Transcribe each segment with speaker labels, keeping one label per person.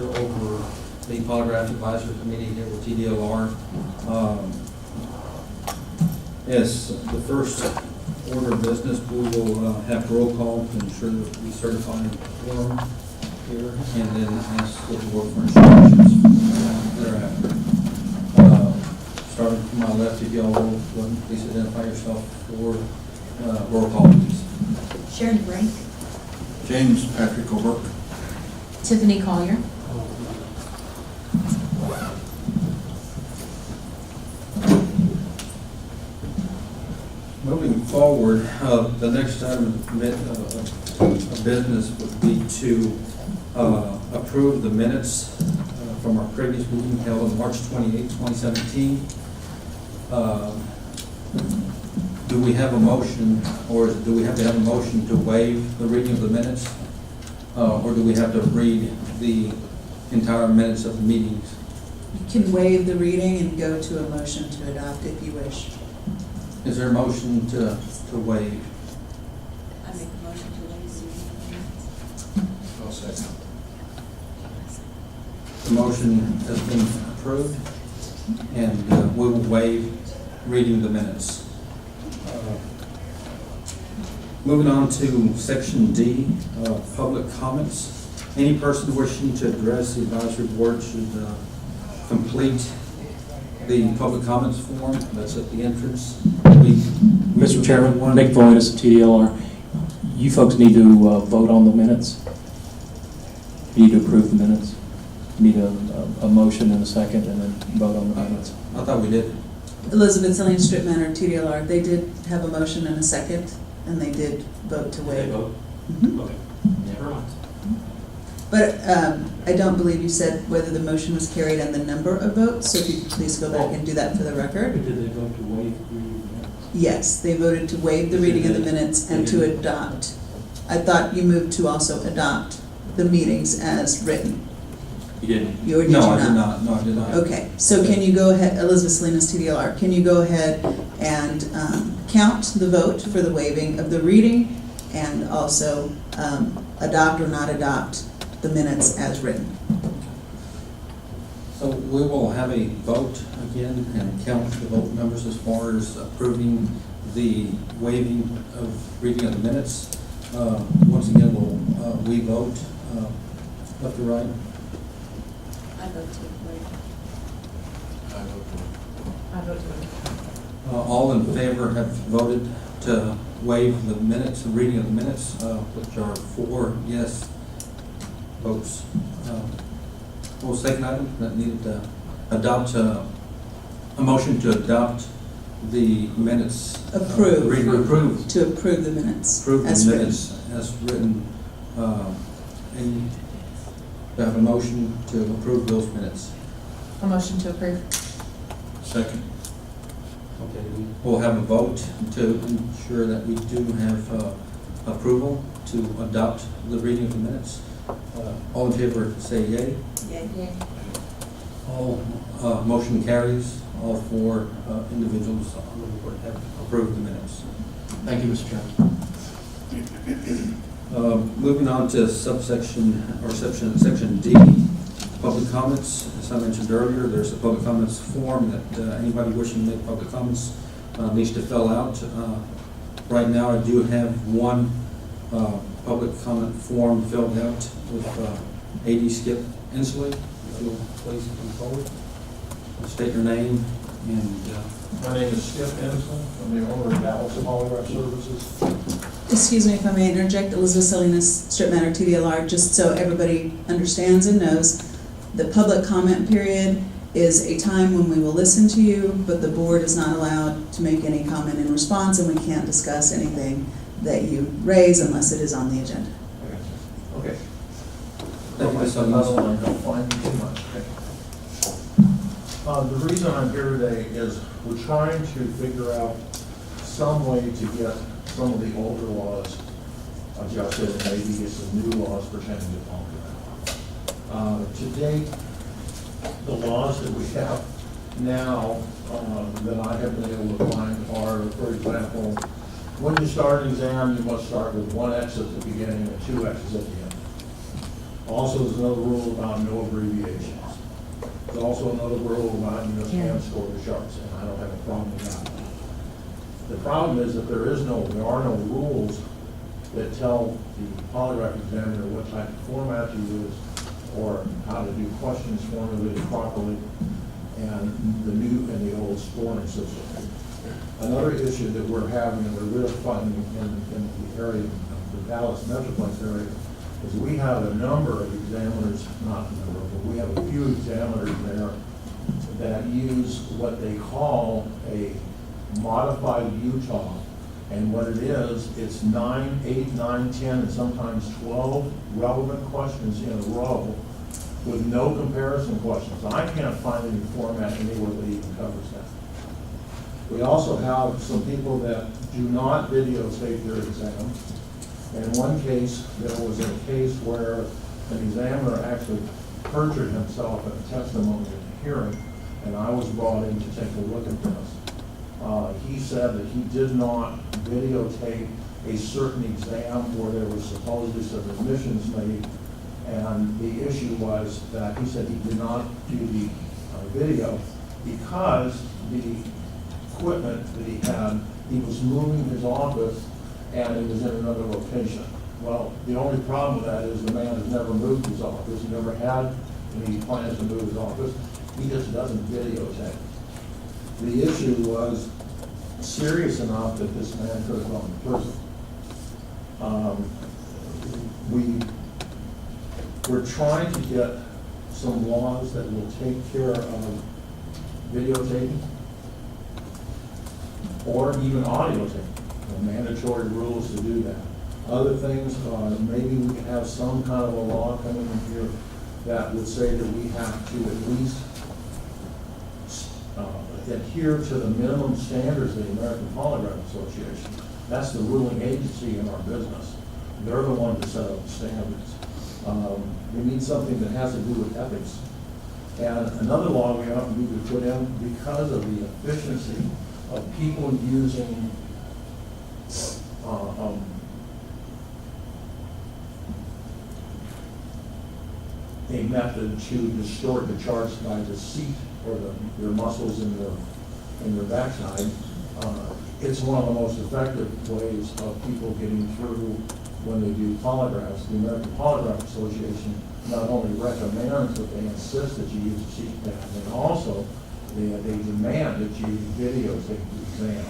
Speaker 1: Officer over the Polygraph Advisory Committee here with TDLR. As the first order of business, we will have roll call to ensure that we certify a quorum here, and then ask the board for instructions thereafter. Starting from my left, if y'all will, please identify yourself for roll call, please.
Speaker 2: Sharon Brink.
Speaker 3: James Patrick O'Rourke.
Speaker 2: Tiffany Collier.
Speaker 1: Moving forward, the next item of business would be to approve the minutes from our previous meeting held on March 28, 2017. Do we have a motion, or do we have to have a motion to waive the reading of the minutes? Or do we have to read the entire minutes of the meetings?
Speaker 4: You can waive the reading and go to a motion to adopt if you wish.
Speaker 1: Is there a motion to waive?
Speaker 2: I make a motion to waive.
Speaker 3: I'll second.
Speaker 1: The motion has been approved, and we will waive reading the minutes. Moving on to section D, public comments. Any person wishing to address the advisory board should complete the public comments form that's at the entrance.
Speaker 5: Mr. Chairman, Nick Voitis of TDLR. You folks need to vote on the minutes. You need to approve the minutes. You need a motion and a second, and then vote on the minutes.
Speaker 1: I thought we did.
Speaker 4: Elizabeth Selene, Strip Manor, TDLR, they did have a motion and a second, and they did vote to waive.
Speaker 5: vote?
Speaker 4: Mhm.
Speaker 5: Okay. Never mind.
Speaker 4: But I don't believe you said whether the motion was carried and the number of votes, so if you could please go back and do that for the record.
Speaker 5: Did they vote to waive reading the minutes?
Speaker 4: Yes, they voted to waive the reading of the minutes and to adopt. I thought you moved to also adopt the meetings as written.
Speaker 5: You didn't?
Speaker 4: You or did
Speaker 1: No,
Speaker 4: you
Speaker 1: I did not. No, I did not.
Speaker 4: Okay, so can you go ahead, Elizabeth Salinas, TDLR, can you go ahead and count the vote for the waiving of the reading and also adopt or not adopt the minutes as written?
Speaker 1: So we will have a vote again and count the vote numbers as far as approving the waiving of reading of the minutes. Once again, we vote left to right.
Speaker 2: I vote to waive.
Speaker 3: I vote for it.
Speaker 2: I vote to waive.
Speaker 1: All in favor have voted to waive the minutes, the reading of the minutes, which are 4 yes votes. What was the second item that needed to adopt, a motion to adopt the minutes?
Speaker 4: Approve.
Speaker 1: Reading approved.
Speaker 4: To approve the minutes
Speaker 1: Approve
Speaker 4: as
Speaker 1: the
Speaker 4: written.
Speaker 1: minutes as written. And do I have a motion to approve those minutes?
Speaker 2: A motion to approve.
Speaker 3: Second.
Speaker 1: Okay, we'll have a vote to ensure that we do have approval to adopt the reading of the minutes. All in favor say yea.
Speaker 2: Yay.
Speaker 1: All motion carries. All 4 individuals on the board have approved the minutes.
Speaker 5: Thank you, Mr. Chairman.
Speaker 1: Moving on to subsection or section D, public comments. As I mentioned earlier, there's a public comments form that anybody wishing to make public comments needs to fill out. Right now, I do have one public comment form filled out with AD Skip Inslee. If you'll please come forward, state your name and.
Speaker 6: My name is Skip Henson. I'm the owner of Dallas Polygraph Services.
Speaker 4: Excuse me if I may interject, Elizabeth Salinas, Strip Manor, TDLR, just so everybody understands and knows, the public comment period is a time when we will listen to you, but the board is not allowed to make any comment in response, and we can't discuss anything that you raise unless it is on the agenda.
Speaker 6: Okay.
Speaker 1: Thank you, Ms.
Speaker 6: Another
Speaker 1: Salinas.
Speaker 6: one, don't find me too much. The reason I'm here today is we're trying to figure out some way to get some of the older laws adjusted and maybe get some new laws pertaining to polygraph. To date, the laws that we have now that I have been able to find are, for example, when you start an exam, you must start with 1 X at the beginning and 2 X's at the end. Also, there's another rule about no abbreviations. There's also another rule about, hand score the charts, and I don't have a problem with that. The problem is that there are no rules that tell the polygraph examiner what type of format to use or how to do questions formulated properly and the new and the old scoring system. Another issue that we're having and we're really finding in the area of the Dallas Metroplex area is we have a number of examiners, not a number, but we have a few examiners there that use what they call a modified Utah. And what it is, it's 9, 8, 9, 10, and sometimes 12 relevant questions in a row with no comparison questions. I can't find any format anywhere that even covers that. We also have some people that do not videotape their exam. In one case, there was a case where an examiner actually perjured himself in a testimony at the hearing, and I was brought in to take a look at this. He said that he did not videotape a certain exam where there was supposedly some admissions made, and the issue was that he said he did not do the video because the equipment that he had, he was moving his office and it was in another location. Well, the only problem with that is the man has never moved his office, he never had any plans to move his office, he just doesn't videotape. The issue was serious enough that this man could have gone to prison. We're trying to get some laws that will take care of videotaping or even audio taping, mandatory rules to do that. Other things, maybe we can have some kind of a law coming in here that would say that we have to at least adhere to the minimum standards of the American Polygraph Association. That's the ruling agency in our business. They're the ones that set up the standards. We need something that has to do with ethics. And another law we need to put in, because of the efficiency of people using a method to distort the charts by deceit or their muscles in their backside. It's one of the most effective ways of people getting through when they do polygraphs. The American Polygraph Association not only recommends, but they insist that you use a CPAP, and also they demand that you videotape the exam.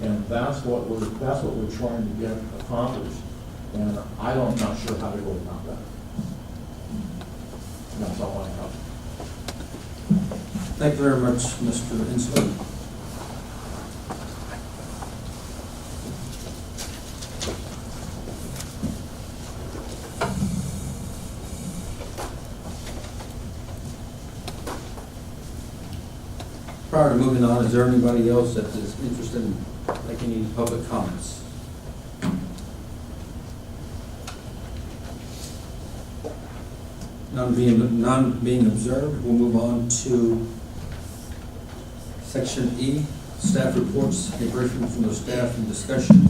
Speaker 6: And that's what we're trying to get accomplished. And I'm not sure how to go about that. That's all I have.
Speaker 1: Thank you very much, Mr. Inslee. Prior to moving on, is there anybody else that is interested in making any public comments? None being observed, we'll move on to Section E, staff reports, a briefing from the staff and discussion.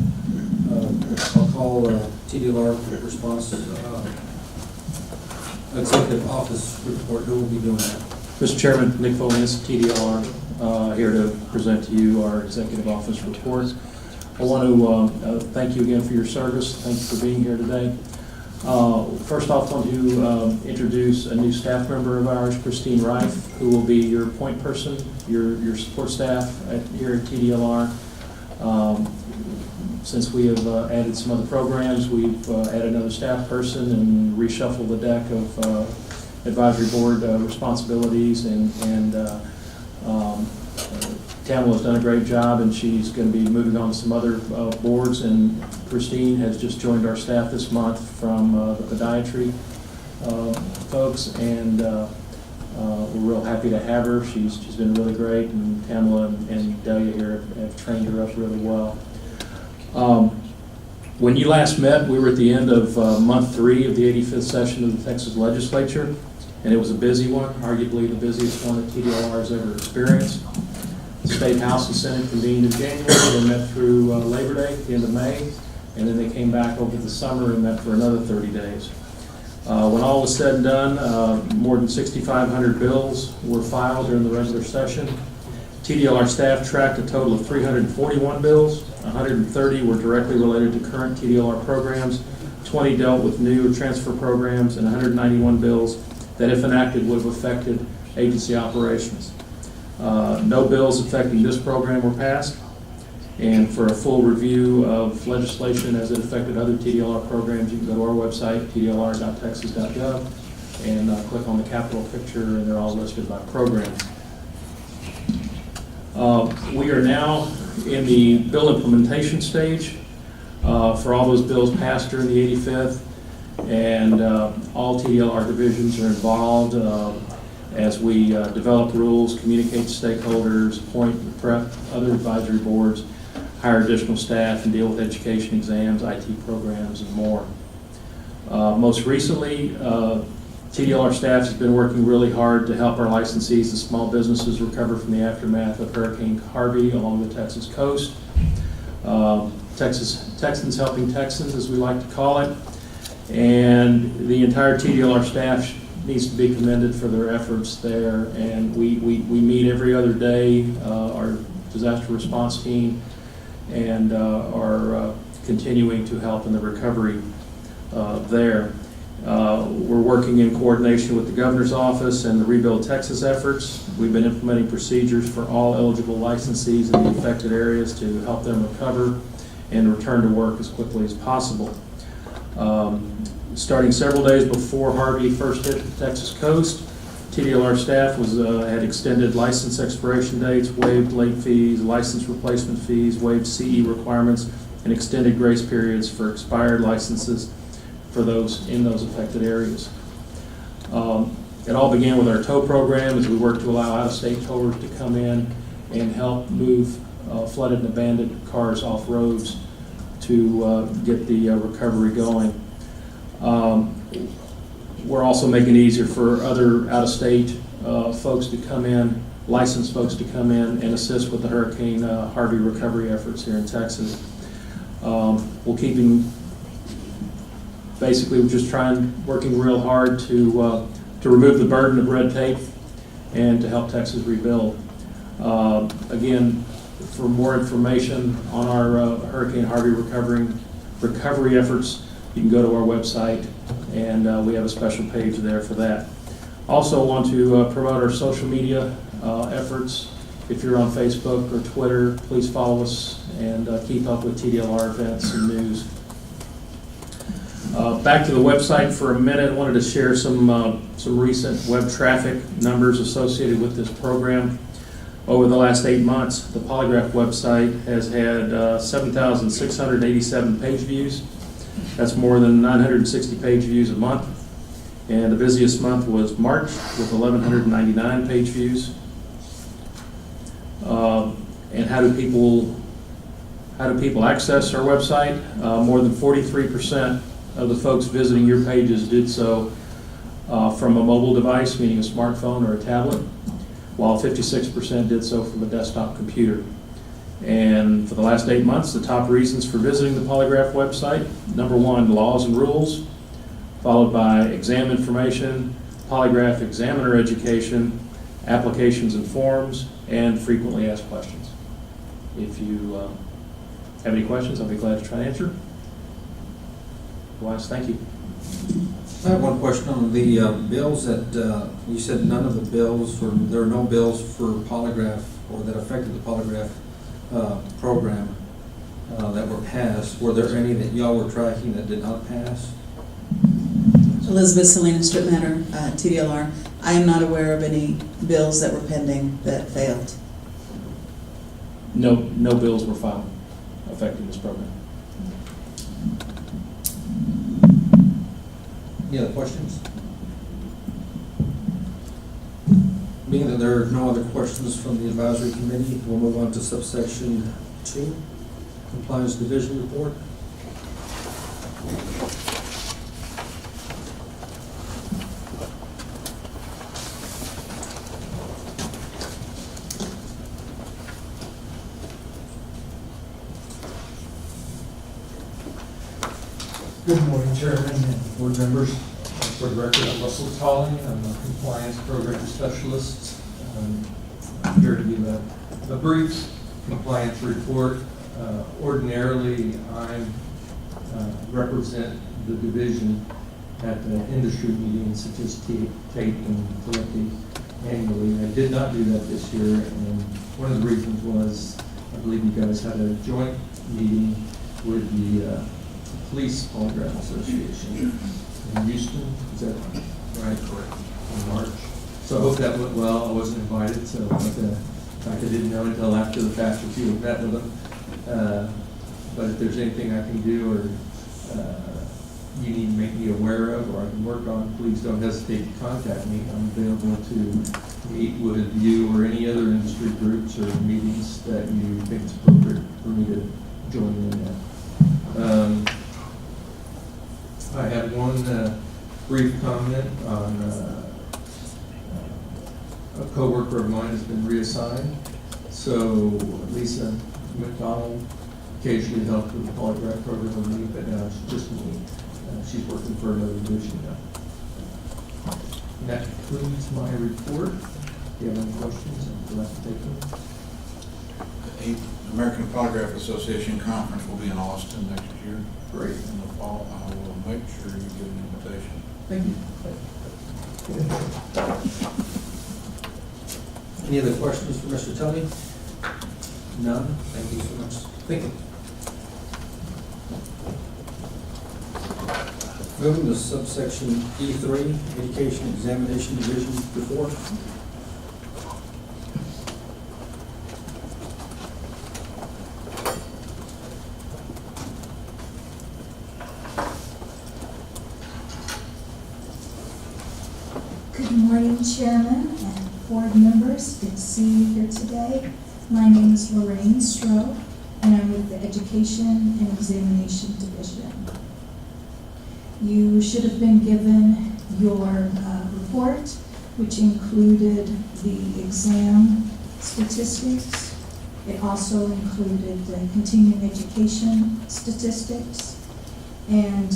Speaker 1: I'll call TDLR response, executive office report. Who will be doing that?
Speaker 5: Mr. Chairman, Nick Folinas, TDLR, here to present to you our executive office report. I want to thank you again for your service. Thank you for being here today. First off, I want to introduce a new staff member of ours, Christine Reif, who will be your point person, your support staff here at TDLR. Since we have added some other programs, we've added another staff person and reshuffled the deck of advisory board responsibilities, and Tamala has done a great job, and she's going to be moving on to some other boards, and Christine has just joined our staff this month from the podiatry folks, and we're real happy to have her. She's been really great, and Tamala and Delia here have trained her up really well. When you last met, we were at the end of month 3 of the 85th session of the Texas Legislature, and it was a busy one, arguably the busiest one that TDLR has ever experienced. The State House and Senate convened in January. They met through Labor Day at the end of May, and then they came back over the summer and met for another 30 days. When all was said and done, more than 6,500 bills were filed during the regular session. TDLR staff tracked a total of 341 bills. 130 were directly related to current TDLR programs, 20 dealt with new or transfer programs, and 191 bills that, if enacted, would have affected agency operations. No bills affecting this program were passed. And for a full review of legislation as it affected other TDLR programs, you can go to our website, tdlr.texas.gov, and click on the capital picture, and they're all listed by program. We are now in the bill implementation stage for all those bills passed during the 85th, and all TDLR divisions are involved as we develop rules, communicate to stakeholders, appoint, prep other advisory boards, hire additional staff, and deal with education exams, IT programs, and more. Most recently, TDLR staff has been working really hard to help our licensees and small businesses recover from the aftermath of Hurricane Harvey along the Texas coast. Texans helping Texans, as we like to call it. And the entire TDLR staff needs to be commended for their efforts there. And we meet every other day, our disaster response team, and are continuing to help in the recovery there. We're working in coordination with the governor's office and the Rebuild Texas efforts. We've been implementing procedures for all eligible licensees in the affected areas to help them recover and return to work as quickly as possible. Starting several days before Harvey first hit the Texas coast, TDLR staff had extended license expiration dates, waived late fees, license replacement fees, waived CE requirements, and extended grace periods for expired licenses for those in those affected areas. It all began with our tow program as we worked to allow out-of-state towers to come in and help move flooded and abandoned cars off roads to get the recovery going. We're also making it easier for other out-of-state folks to come in, licensed folks to come in and assist with the Hurricane Harvey recovery efforts here in Texas. We're just working real hard to remove the burden of red tape and to help Texas rebuild. Again, for more information on our Hurricane Harvey recovery efforts, you can go to our website, and we have a special page there for that. Also want to promote our social media efforts. If you're on Facebook or Twitter, please follow us and keep up with TDLR events and news. Back to the website for a minute. I wanted to share some recent web traffic numbers associated with this program. Over the last 8 months, the Polygraph website has had 7,687 page views. That's more than 960 page views a month. And the busiest month was March with 1,199 page views. And how do people access our website? More than 43% of the folks visiting your pages did so from a mobile device, meaning a smartphone or a tablet, while 56% did so from a desktop computer. And for the last 8 months, the top reasons for visiting the Polygraph website: number one, laws and rules, followed by exam information, Polygraph examiner education, applications and forms, and frequently asked questions. If you have any questions, I'll be glad to try to answer. Otherwise, thank you.
Speaker 1: I have one question on the bills that you said none of the bills, or there are no bills for Polygraph or that affected the Polygraph program that were passed. Were there any that y'all were tracking that did not pass?
Speaker 4: Elizabeth Salinas, Strip Matter, TDLR. I am not aware of any bills that were pending that failed.
Speaker 5: No bills were filed affecting this program.
Speaker 1: Any other questions? Being that there are no other questions from the advisory committee, we'll move on to subsection 2, Compliance Division Report.
Speaker 7: Good morning, Chairman and board members. For the record, I'm Russell Tolling. I'm a compliance program specialist. I'm here to give a brief compliance report. Ordinarily, I represent the division at the industry meetings that just take and collecting annually. I did not do that this year, and one of the reasons was I believe you guys had a joint meeting with the Police Polygraph Association in Houston. Is that right? Correct. In March. So I hope that went well. I wasn't invited, so in fact, I didn't know until after the fact if you had met with them. But if there's anything I can do or you need to make me aware of or I can work on, please don't hesitate to contact me. I'm available to meet with you or any other industry groups or meetings that you think it's appropriate for me to join in at. I had one brief comment on a coworker of mine has been reassigned. So Lisa McDonald occasionally helped with the polygraph program with me, but now it's just me. She's working for another division now. And that concludes my report. If you have any questions, I'd like to take them.
Speaker 3: The American Polygraph Association Conference will be in Austin next year.
Speaker 7: Great.
Speaker 3: In the fall. I will make sure you get an invitation.
Speaker 7: Thank you.
Speaker 1: Any other questions for Mr. Tony? None? Thank you so much. Thank you. Moving to subsection E3, Education Examination Division before.
Speaker 2: Good morning, Chairman and board members. Good to see you here today. My name is Lorraine Stroh, and I'm with the Education and Examination Division. You should have been given your report, which included the exam statistics. It also included the continuing education statistics, and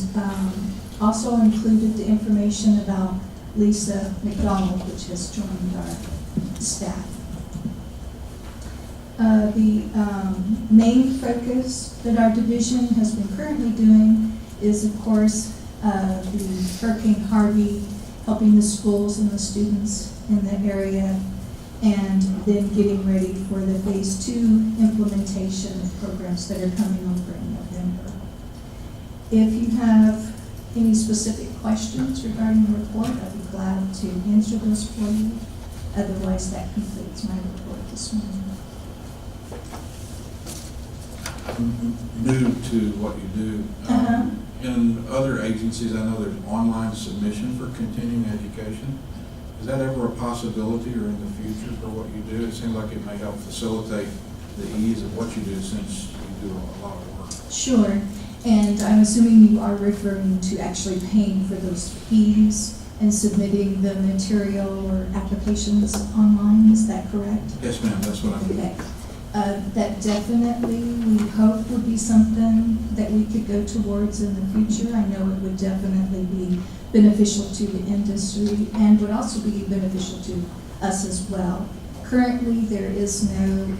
Speaker 2: also included the information about Lisa McDonald, which has joined our staff. The main focus that our division has been currently doing is, of course, the Hurricane Harvey, helping the schools and the students in the area, and then getting ready for the phase 2 implementation of programs that are coming over in November. If you have any specific questions regarding the report, I'd be glad to answer those for you. Otherwise, that completes my report this morning.
Speaker 3: I'm new to what you do. In other agencies, I know there's online submission for continuing education. Is that ever a possibility or in the future for what you do? It seems like it may help facilitate the ease of what you do since you do a lot of work.
Speaker 2: Sure, and I'm assuming you are referring to actually paying for those fees and submitting the material or applications online, is that correct?
Speaker 3: Yes, ma'am, that's what I'm doing.
Speaker 2: Okay. That definitely, we hope, would be something that we could go towards in the future. I know it would definitely be beneficial to the industry and would also be beneficial to us as well. Currently, there is no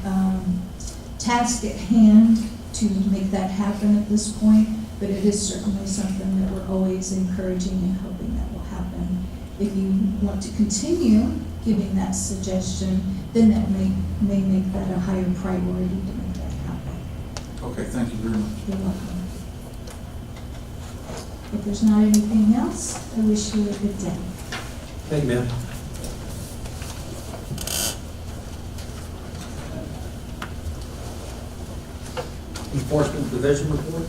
Speaker 2: task at hand to make that happen at this point, but it is certainly something that we're always encouraging and hoping that will happen. If you want to continue giving that suggestion, then that may make that a higher priority to make that happen.
Speaker 3: Okay, thank you very much.
Speaker 2: You're welcome. If there's not anything else, I wish you a good day.
Speaker 1: Thank you, ma'am. Enforcement Division report.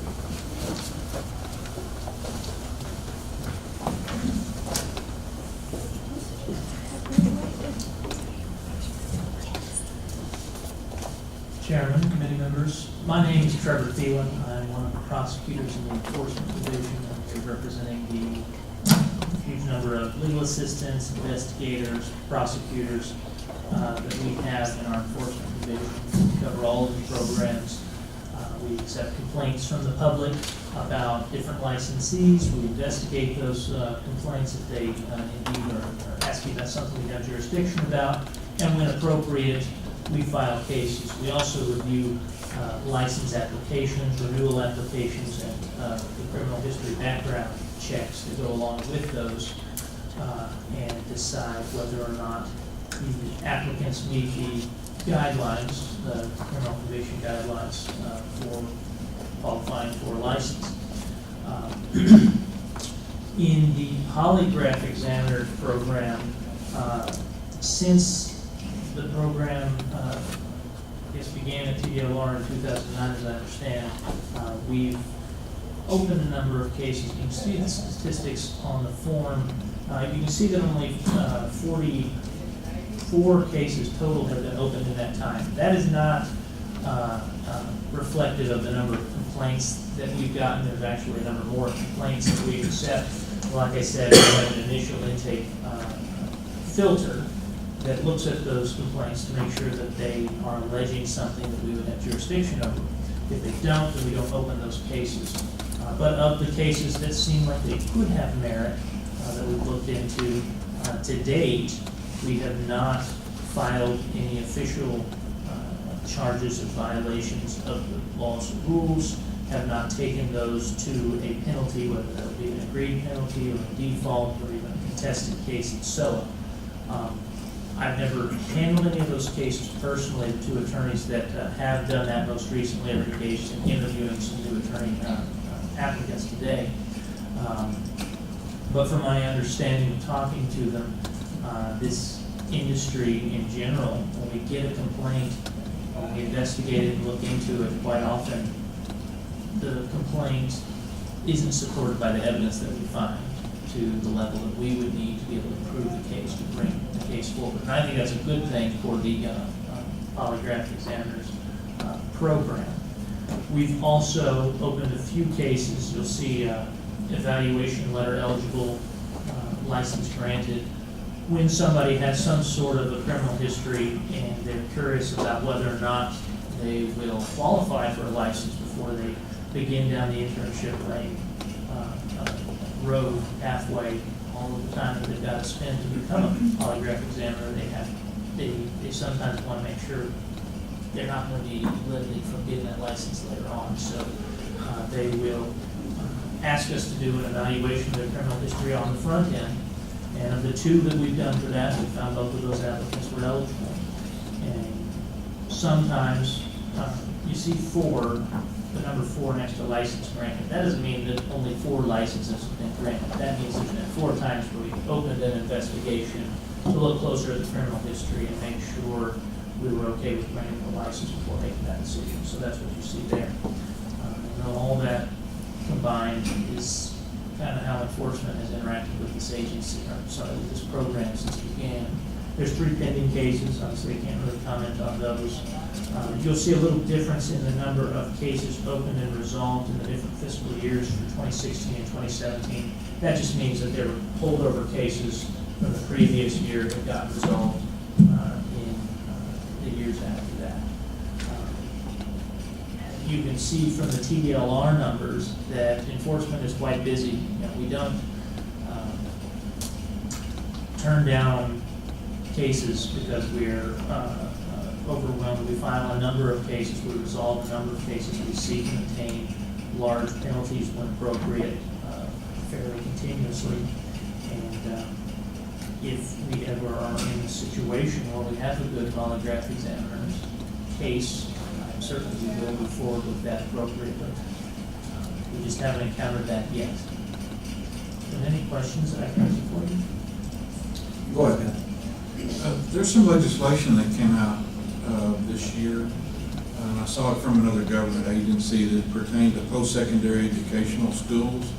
Speaker 8: Chairman, committee members, my name is Trevor Thielen. I'm one of the prosecutors in the Enforcement Division. I'm here representing the huge number of legal assistants, investigators, prosecutors that we have in our Enforcement Division. We cover all of the programs. We accept complaints from the public about different licensees. We investigate those complaints if they indeed are asking about something we have jurisdiction about. And when appropriate, we file cases. We also review license applications, renewal applications, and the criminal history background checks that go along with those, and decide whether or not the applicants meet the guidelines, the criminal conviction guidelines for qualifying for a license. In the Polygraph Examiner program, since the program began at TDLR in 2009, as I understand, we've opened a number of cases. You can see the statistics on the form. You can see that only 44 cases total have been opened in that time. That is not reflective of the number of complaints that we've gotten. There's actually a number more complaints that we accept. Like I said, we have an initial intake filter that looks at those complaints to make sure that they are alleging something that we would have jurisdiction over. If they don't, then we don't open those cases. But of the cases that seem like they could have merit that we've looked into, to date, we have not filed any official charges of violations of the laws and rules, have not taken those to a penalty, whether that would be an agreed penalty or a default or even a contested case and so on. I've never handled any of those cases personally. The two attorneys that have done that most recently are engaged in interviewing some new attorney applicants today. But from my understanding of talking to them, this industry in general, when we get a complaint, when we investigate it and look into it, quite often the complaint isn't supported by the evidence that we find to the level that we would need to be able to prove the case, to bring the case forward. And I think that's a good thing for the Polygraph Examiners program. We've also opened a few cases. You'll see evaluation letter eligible, license granted. When somebody has some sort of a criminal history and they're curious about whether or not they will qualify for a license before they begin down the internship road pathway, all of the time that they've got to spend to become a polygraph examiner, they sometimes want to make sure they're not going to be limited from getting that license later on. So they will ask us to do an evaluation of their criminal history on the front end. And of the two that we've done for that, we found both of those applicants were eligible. And sometimes you see the number 4 next to license granted. That doesn't mean that only 4 licenses have been granted. That means there's been 4 times where we opened an investigation to look closer at the criminal history and make sure we were okay with granting the license before making that decision. So that's what you see there. And all that combined is kind of how enforcement has interacted with this agency, with this program since it began. There's 3 pending cases. Obviously, I can't really comment on those. You'll see a little difference in the number of cases opened and resolved in the different fiscal years for 2016 and 2017. That just means that there were holdover cases from the previous year that got resolved in the years after that. You can see from the TDLR numbers that enforcement is quite busy. We don't turn down cases because we're overwhelmed. We file a number of cases, we resolve a number of cases, we seek and obtain large penalties when appropriate, fairly continuously. And if we ever are in a situation where we have a good polygraph examiner's case, certainly we will move forward with that appropriately. We just haven't encountered that yet. Are there any questions that I can answer for you?
Speaker 1: Go ahead.
Speaker 3: There's some legislation that came out this year, and I saw it from another government agency that pertained to post-secondary educational schools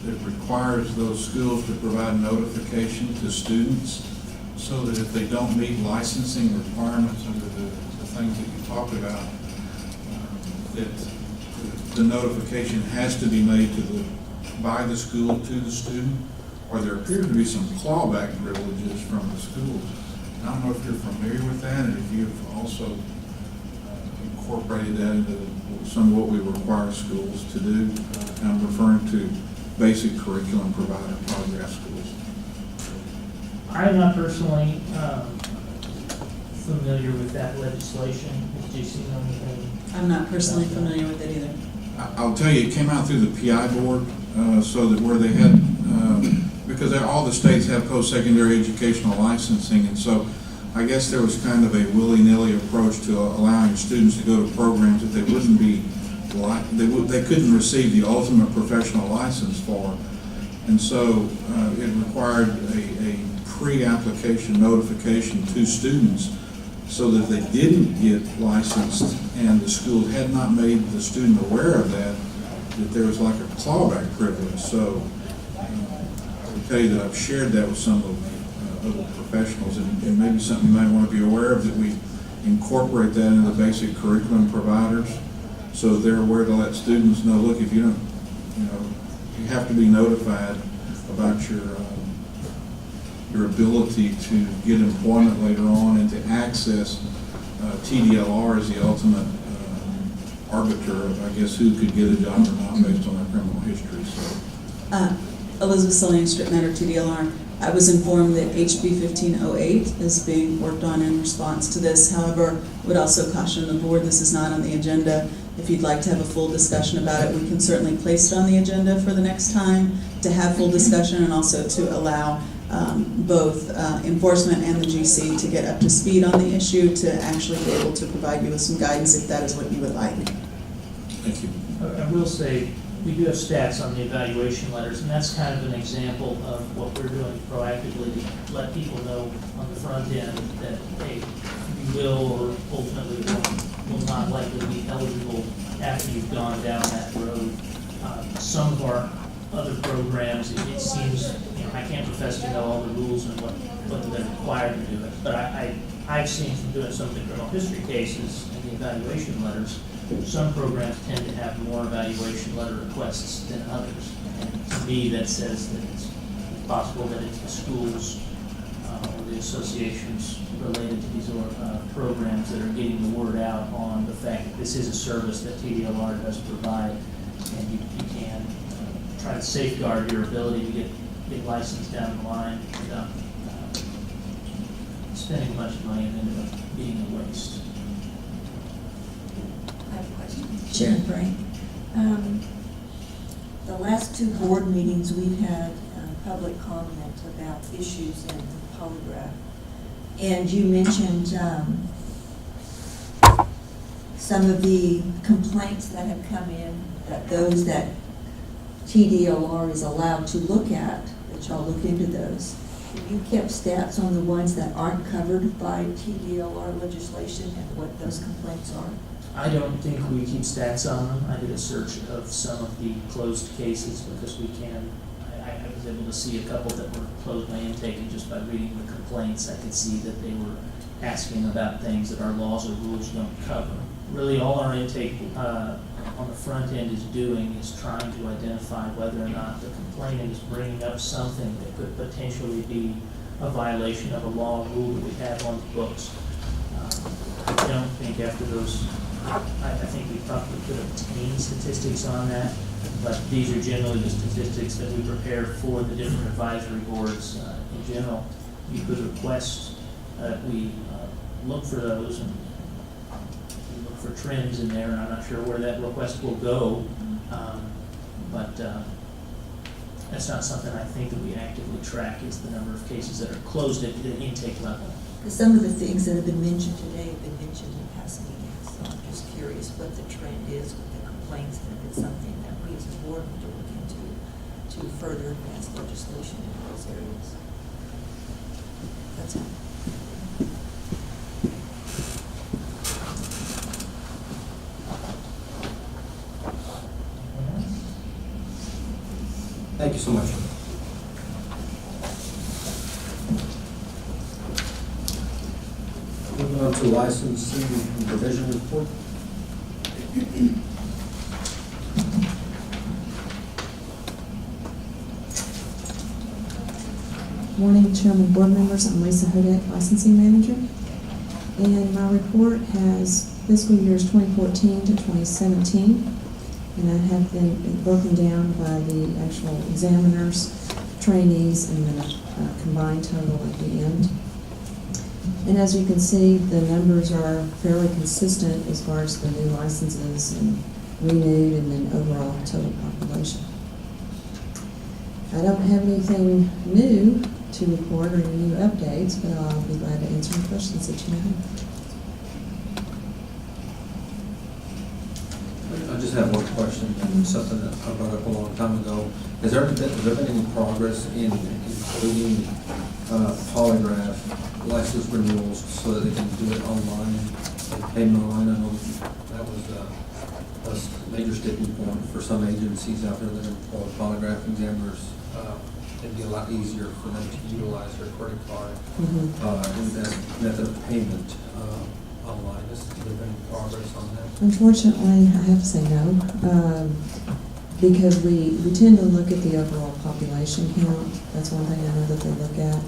Speaker 3: that requires those schools to provide notification to students so that if they don't meet licensing requirements under the things that you talked about, that the notification has to be made by the school to the student, or there appears to be some clawback privileges from the schools. I don't know if you're familiar with that, and if you've also incorporated that into some of what we require schools to do. I'm referring to basic curriculum provided polygraph schools.
Speaker 8: I'm not personally familiar with that legislation. Did you see anything?
Speaker 4: I'm not personally familiar with it either.
Speaker 3: I'll tell you, it came out through the PI board, so that where they had, because all the states have post-secondary educational licensing, and so I guess there was kind of a willy-nilly approach to allowing students to go to programs that they wouldn't be, they couldn't receive the ultimate professional license for. And so it required a pre-application notification to students so that they didn't get licensed and the school had not made the student aware of that there was like a clawback privilege. So I would tell you that I've shared that with some of the professionals, and maybe something you might want to be aware of, that we incorporate that into the basic curriculum providers so they're aware to let students know, look, if you don't, you have to be notified about your ability to get employment later on and to access TDLR as the ultimate arbiter of, I guess, who could get a job or not based on their criminal history. So,
Speaker 4: Elizabeth Salinas, Strip Matter, TDLR. I was informed that HB 1508 is being worked on in response to this. However, would also caution the board, this is not on the agenda. If you'd like to have a full discussion about it, we can certainly place it on the agenda for the next time to have full discussion, and also to allow both enforcement and the GC to get up to speed on the issue to actually be able to provide you with some guidance if that is what you would like.
Speaker 3: thank you.
Speaker 8: I will say, we do have stats on the evaluation letters, and that's kind of an example of what we're doing proactively to let people know on the front end that, hey, you will or ultimately will not likely be eligible after you've gone down that road. Some of our other programs, it seems, I can't profess to know all the rules and whether they're required to do it, but I've seen from doing some of the criminal history cases and the evaluation letters, some programs tend to have more evaluation letter requests than others. And to me, that says that it's possible that it's the schools or the associations related to these programs that are getting the word out on the fact that this is a service that TDLR does provide, and you can try to safeguard your ability to get licensed down the line without spending a bunch of money and ended up being a waste.
Speaker 9: I have a question.
Speaker 4: Sharon Bray.
Speaker 9: The last two board meetings, we've had public comment about issues in polygraph. And you mentioned some of the complaints that have come in, that those that TDLR is allowed to look at, that y'all look into those. Have you kept stats on the ones that aren't covered by TDLR legislation and what those complaints are?
Speaker 8: I don't think we keep stats on them. I did a search of some of the closed cases because we can. I was able to see a couple that were closed by intake, and just by reading the complaints, I could see that they were asking about things that our laws or rules don't cover. Really, all our intake on the front end is doing is trying to identify whether or not the complainant is bringing up something that could potentially be a violation of a law or rule that we have on the books. I don't think after those, I think we probably could obtain statistics on that, but these are generally the statistics that we prepare for the different advisory boards. In general, you could request that we look for those, and we look for trends in there, and I'm not sure where that request will go, but that's not something I think that we actively track, is the number of cases that are closed at the intake level.
Speaker 9: Because some of the things that have been mentioned today have been mentioned in past meetings, so I'm just curious what the trend is with the complaints, and if it's something that we as a board need to look into to further advance legislation in those areas. That's all.
Speaker 1: Thank you so much. Moving on to licensing and provision report.
Speaker 10: Morning, Chairman, board members. I'm Lisa Hodak, licensing manager. And my report has fiscal years 2014 to 2017, and that have been broken down by the actual examiners, trainees, and then a combined total at the end. And as you can see, the numbers are fairly consistent as far as the new licenses and renewed and then overall total population. I don't have anything new to report or any new updates, but I'll be glad to answer any questions that you may have.
Speaker 1: I just have one question, and something that I brought up a long time ago. Has there been any progress in including polygraph license renewals so that they can do it online, like payment online? I know that was a major sticking point for some agencies out there that employ polygraph examiners. It'd be a lot easier for them to utilize their credit card and as method of payment online. Has there been any progress on that?
Speaker 10: Unfortunately, I have to say no, because we tend to look at the overall population count. That's one thing I know that they look at.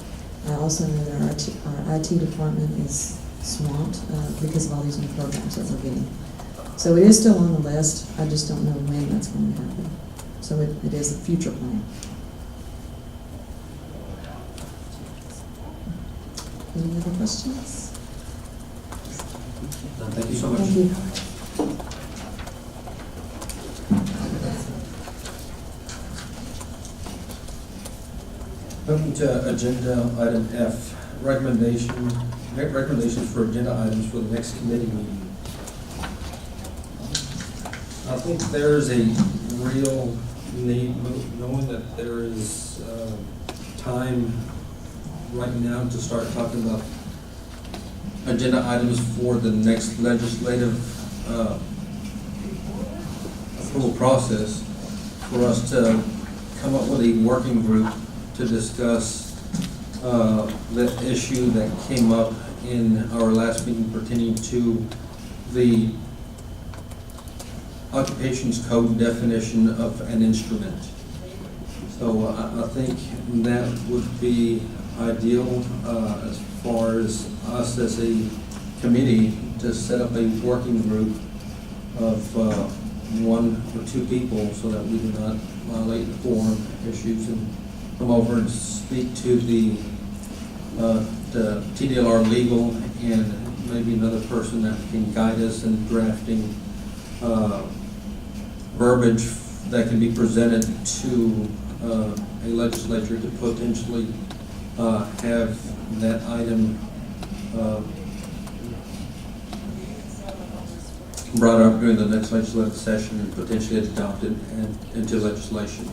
Speaker 10: I also know that our IT department is swamped because of all these new programs that we're getting. So it is still on the list. I just don't know when that's going to happen. So it is a future plan. Any other questions?
Speaker 1: Thank you so much.
Speaker 10: Thank you.
Speaker 1: Moving to agenda item F, recommendations for agenda items for the next committee meeting. I think there's a real need, knowing that there is time right now to start talking about agenda items for the next legislative approval process, for us to come up with a working group to discuss the issue that came up in our last meeting pertaining to the occupations code definition of an instrument. So I think that would be ideal as far as us as a committee to set up a working group of one or two people so that we do not violate the quorum issues, and come over and speak to the TDLR legal and maybe another person that can guide us in drafting verbiage that can be presented to a legislature to potentially have that item brought up during the next legislative session and potentially adopted and into legislation.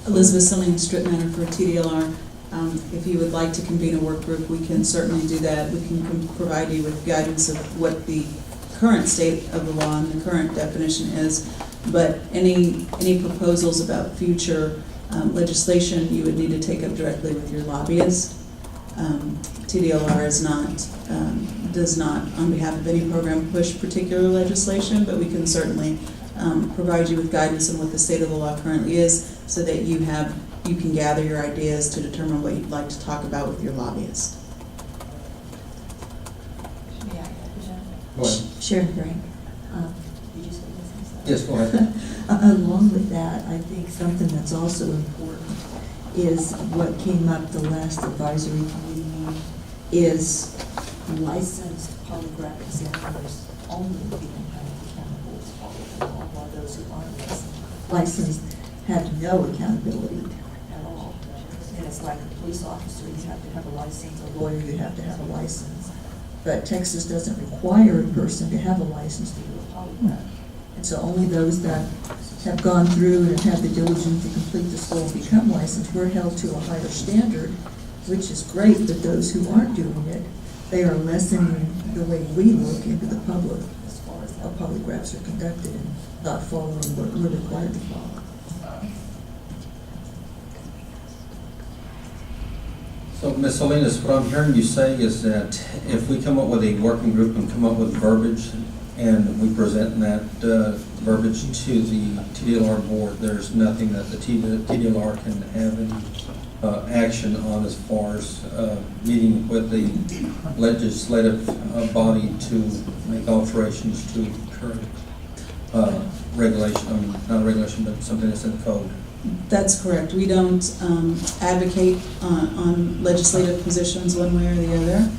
Speaker 4: Elizabeth Salinas, Strip Matter for TDLR. If you would like to convene a work group, we can certainly do that. We can provide you with guidance of what the current state of the law and the current definition is. But any proposals about future legislation, you would need to take up directly with your lobbyists. TDLR does not, on behalf of any program, push particular legislation, but we can certainly provide you with guidance on what the state of the law currently is, so that you can gather your ideas to determine what you'd like to talk about with your lobbyists.
Speaker 1: Go ahead.
Speaker 9: Sharon Brink. Did you say this?
Speaker 1: Yes, go ahead.
Speaker 9: Along with that, I think something that's also important is what came up the last advisory committee meeting is licensed polygraph examiners only being held accountable for the law, while those who aren't licensed have no accountability at all. And it's like a police officer, you have to have a license, a lawyer, you have to have a license. But Texas doesn't require a person to have a license to do a polygraph. And so only those that have gone through and have had the diligence to complete the school and become licensed, we're held to a higher standard, which is great, but those who aren't doing it, they are lessening the way we look into the public as far as how polygraphs are conducted and not following what we're required to follow.
Speaker 1: So, Ms. Salinas, what I'm hearing you say is that if we come up with a working group and come up with verbiage and we present that verbiage to the TDLR board, there's nothing that the TDLR can have any action on as far as meeting with the legislative body to make alterations to current regulation, not a regulation, but something that's in the code.
Speaker 4: That's correct. We don't advocate on legislative positions one way or the other.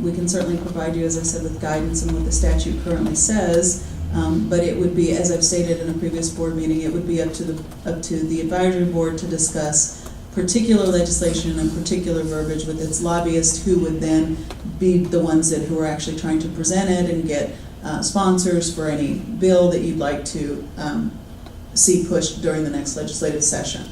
Speaker 4: We can certainly provide you, as I said, with guidance on what the statute currently says, but it would be, as I've stated in a previous board meeting, it would be up to the advisory board to discuss particular legislation and particular verbiage with its lobbyists, who would then be the ones who are actually trying to present it and get sponsors for any bill that you'd like to see pushed during the next legislative session.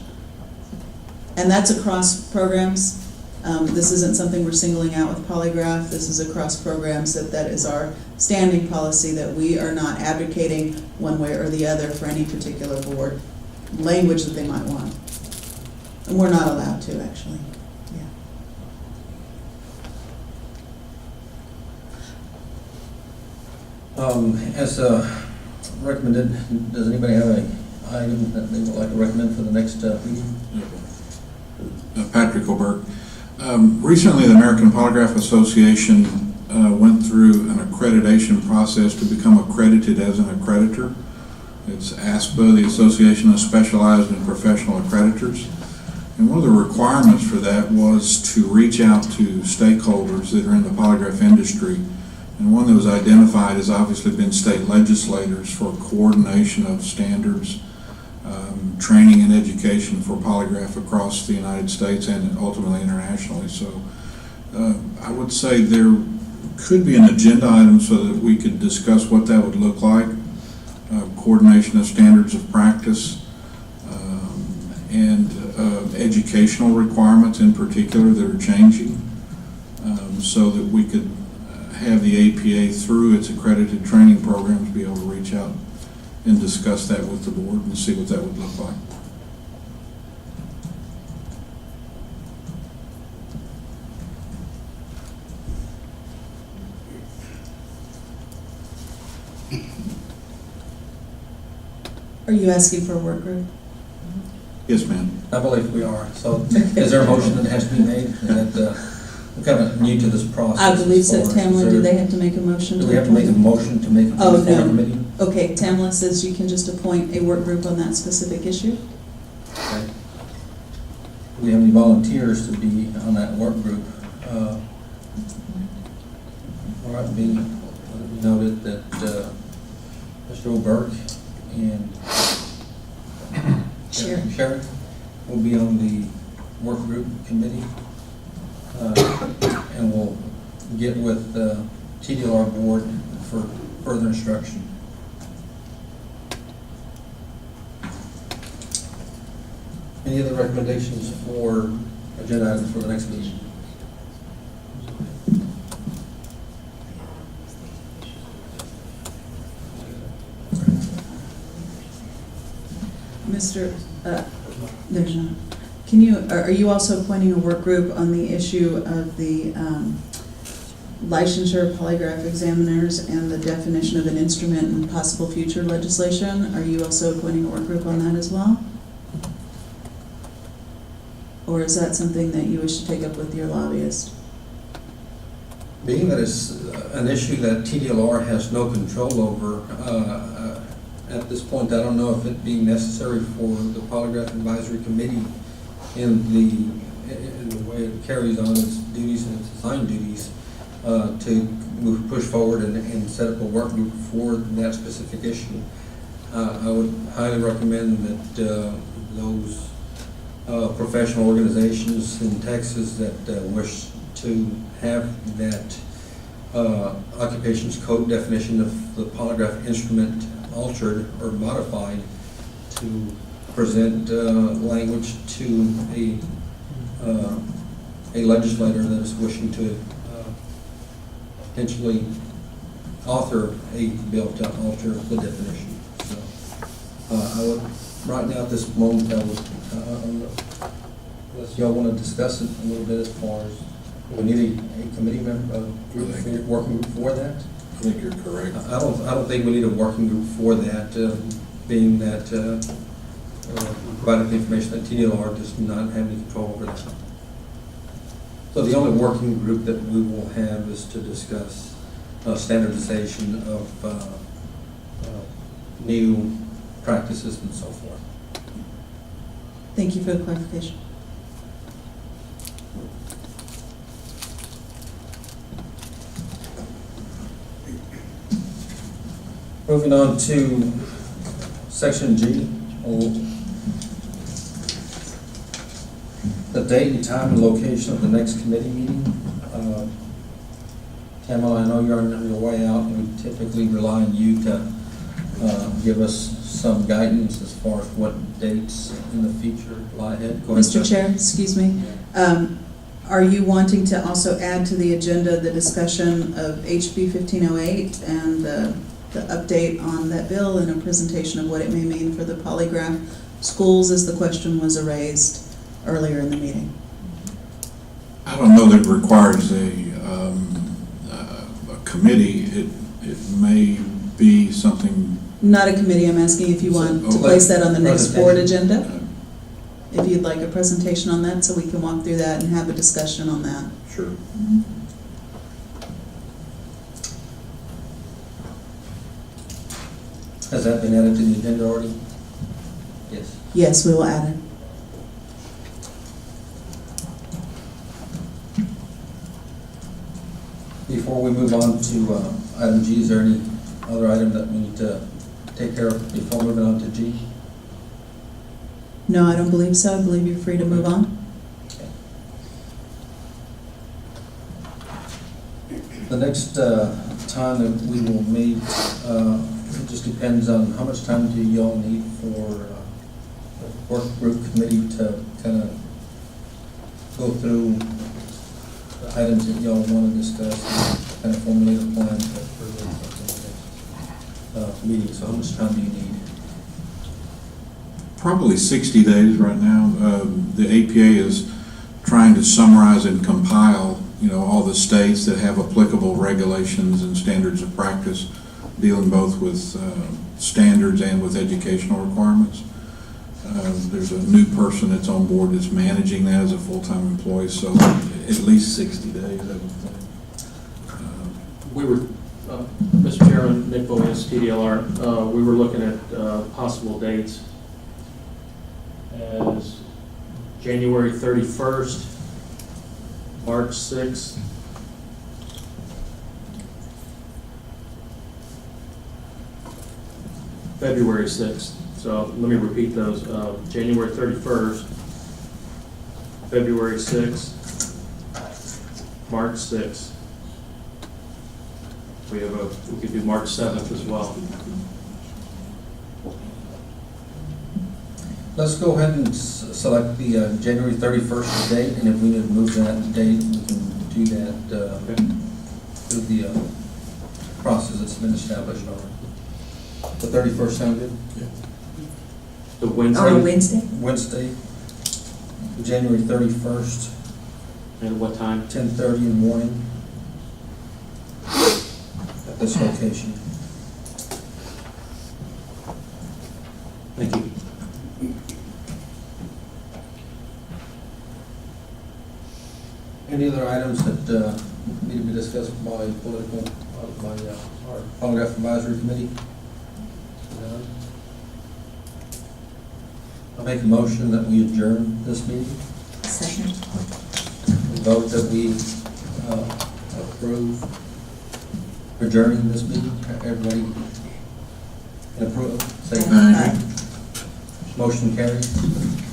Speaker 4: And that's across programs. This isn't something we're singling out with Polygraph. This is across programs that is our standing policy, that we are not advocating one way or the other for any particular board language that they might want. And we're not allowed to, actually. Yeah.
Speaker 1: As recommended, does anybody have an item that they would like to recommend for the next meeting?
Speaker 3: Patrick O'Burke. Recently, the American Polygraph Association went through an accreditation process to become accredited as an accreditor. It's ASPA, the Association of Specialized and Professional Accreditors. And one of the requirements for that was to reach out to stakeholders that are in the polygraph industry. And one that was identified has obviously been state legislators for coordination of standards, training and education for polygraph across the United States and ultimately internationally. So I would say there could be an agenda item so that we could discuss what that would look like, coordination of standards of practice, and educational requirements in particular that are changing, so that we could have the APA through its accredited training programs be able to reach out and discuss that with the board and see what that would look like.
Speaker 4: Are you asking for a work group?
Speaker 3: Yes, ma'am.
Speaker 1: I believe we are. So is there a motion that has to be made? And that, we're kind of new to this process.
Speaker 4: I believe so.
Speaker 1: as far as-
Speaker 4: Tamla, do they have to make a motion?
Speaker 1: Do we have to make a motion to make a
Speaker 4: Oh, no.
Speaker 1: committee?
Speaker 4: Okay, Tamla says you can just appoint a work group on that specific issue.
Speaker 1: Okay. Do we have any volunteers to be on that work group? All right, be noted that Mr. O'Burke and Sharon will be on the work group committee, and we'll get with the TDLR board for further instruction. Any other recommendations for agenda items for the next meeting?
Speaker 4: Mr., there's not. Can you, are you also appointing a work group on the issue of the licensure of polygraph examiners and the definition of an instrument and possible future legislation? Are you also appointing a work group on that as well? Or is that something that you wish to take up with your lobbyist?
Speaker 1: Being that it's an issue that TDLR has no control over, at this point, I don't know if it'd be necessary for the Polygraph Advisory Committee in the way it carries on its duties and its assigned duties to push forward and set up a work group for that specific issue. I would highly recommend that those professional organizations in Texas that wish to have that occupations code definition of the polygraph instrument altered or modified to present language to a legislator that is wishing to potentially author a bill to alter the definition. So I would, right now at this moment, I would, unless y'all want to discuss it a little bit as far as, we need a committee member, working group for that?
Speaker 3: I think you're correct.
Speaker 1: I don't think we need a working group for that, being that we provided the information that TDLR does not have any control over that. So the only working group that we will have is to discuss standardization of new practices and so forth.
Speaker 4: Thank you for the clarification.
Speaker 1: Moving on to section G, the date and time and location of the next committee meeting. Tamara, I know you're on your way out, and we typically rely on you to give us some guidance as far as what dates in the future lie ahead. Go ahead,
Speaker 4: Mr.
Speaker 1: Jeff.
Speaker 4: Chair, excuse me. Are you wanting to also add to the agenda the discussion of HB 1508 and the update on that bill and a presentation of what it may mean for the polygraph schools, as the question was raised earlier in the meeting?
Speaker 3: I don't know that it requires a committee. It may be something.
Speaker 4: Not a committee, I'm asking if you want to
Speaker 3: So,
Speaker 4: place that on the next board agenda?
Speaker 3: uh,
Speaker 4: If you'd like a presentation on that, so we can walk through that and have a discussion on that.
Speaker 3: Sure.
Speaker 1: Has that been added to the agenda already? Yes.
Speaker 4: Yes, we will add it.
Speaker 1: Before we move on to item G, is there any other item that we need to take care of before moving on to G?
Speaker 4: No, I don't believe so. I believe you're free to move on.
Speaker 1: The next time that we will meet, it just depends on how much time do y'all need for the work group committee to kind of go through the items that y'all want to discuss, and kind of formulate a plan for the next meeting. So how much time do you need?
Speaker 3: Probably 60 days right now. The APA is trying to summarize and compile, all the states that have applicable regulations and standards of practice, dealing both with standards and with educational requirements. There's a new person that's on board that's managing that as a full-time employee, so at least 60 days, I would think.
Speaker 5: We were, Mr. Chairman, Nick Boyes, TDLR, we were looking at possible dates as January 31st, March 6th, February 6th. So let me repeat those. January 31st, February 6th, March 6th. We could do March 7th as well.
Speaker 1: Let's go ahead and select the January 31st date, and if we need to move that date, we can do that through the process that's been established already. The 31st sound good?
Speaker 5: The Wednesday.
Speaker 9: On a Wednesday?
Speaker 1: Wednesday, January 31st,
Speaker 5: And what time?
Speaker 1: 10:30 in the morning at this location.
Speaker 5: Thank you.
Speaker 1: Any other items that need to be discussed by our Polygraph Advisory Committee? None? I'll make a motion that we adjourn this meeting.
Speaker 9: Second.
Speaker 1: Vote that we approve adjourning this meeting. Everybody approve? Say
Speaker 3: Aye.
Speaker 1: Motion carries.